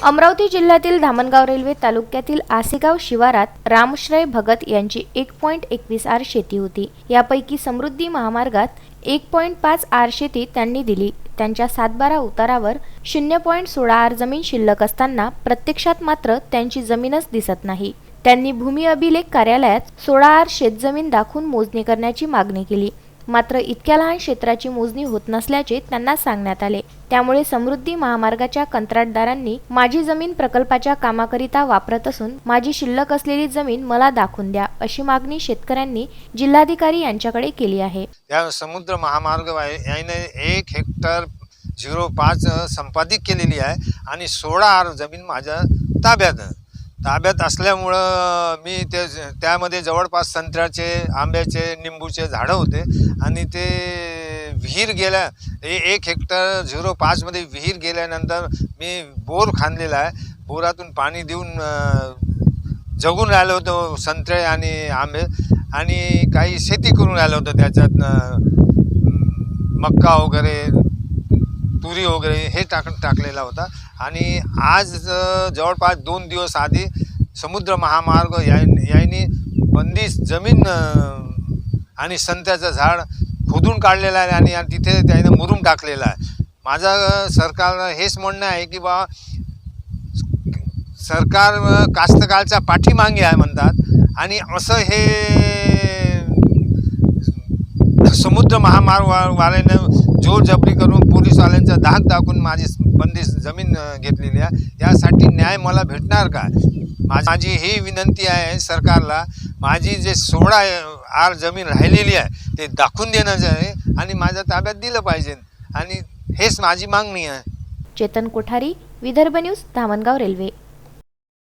अमरावती जिल्ह्यातील धामणगाव रेल्वे तालुक्यातील आसेगाव शिवारात रामश्रय भगत यांची 1.21 आर शेती होती। यापैकी समृद्धी महामार्गात 1.5 आर शेती त्यांनी दिली। त्यांच्या 7/12 उतारावर 0.16 आर जमीन शिल्लक असताना प्रत्यक्षात मात्र त्यांची जमीनच दिसत नाही। त्यांनी भूमी अभिलेख कार्यालयात 16 आर शेतजमीन दाखवून मोजणी करण्याची मागणी केली, मात्र इतक्या लहान क्षेत्राची मोजणी होत नसल्याचे त्यांना सांगण्यात आले। त्यामुळे समृद्धी महामार्गाच्या कंत्राटदारांनी माझी जमीन प्रकल्पाच्या कामाकरिता वापरत असून माझी शिल्लक असलेली जमीन मला दाखवून द्या, अशी मागणी शेतकऱ्यांनी जिल्हाधिकारी यांच्याकडे केली आहे। या समुद्र महामार्ग याने 1 हेक्टर 0.5 संपादित केलेली आहे आणि 16 आर जमीन माझ्या ताब्यात असल्यामुळं मी त्यामध्ये जवळपास संत्र्याचे, आंब्याचे, निंबूचे झाडं होते आणि ते विहीर गेल्या 1 हेक्टर 0.5 मध्ये विहीर गेल्यानंतर मी बोर खांदलेला आहे। बोरातून पाणी देऊन जगून राहिलो होतो संत्रे आणि आंबे, आणि काही शेती करून राहिलो होतो। त्याच्यात मक्का वगैरे, तुरी वगैरे हे टाकलेला होता। आणि आज जवळपास 2 दिवस आधी समुद्र महामार्ग यांनी बंदिस्त जमीन आणि संत्र्याचं झाड खोदून काढलेलं आहे आणि तिथे त्याने मुरुम टाकलेला आहे। माझं सरकारला हेच म्हणणं आहे की बा सरकार कास्तकाराच्या पाठीमागे आहे म्हणतात, आणि असं हे समुद्र महामार्गवाल्यानं जोरजबरी करून पोलीसवाल्यांचा धाक दाखवून माझी बंदिस्त जमीन घेतलेली आहे। यासाठी न्याय मला भेटणार का? माझी ही विनंती आहे सरकारला, माझी जे 16 आर जमीन राहिलेली आहे ते दाखवून देणं आहे आणि माझ्या ताब्यात दिलं पाहिजे, आणि हेच माझी मागणी आहे। Chetan Kothari, Vidarbha news, Dhamangaon railway.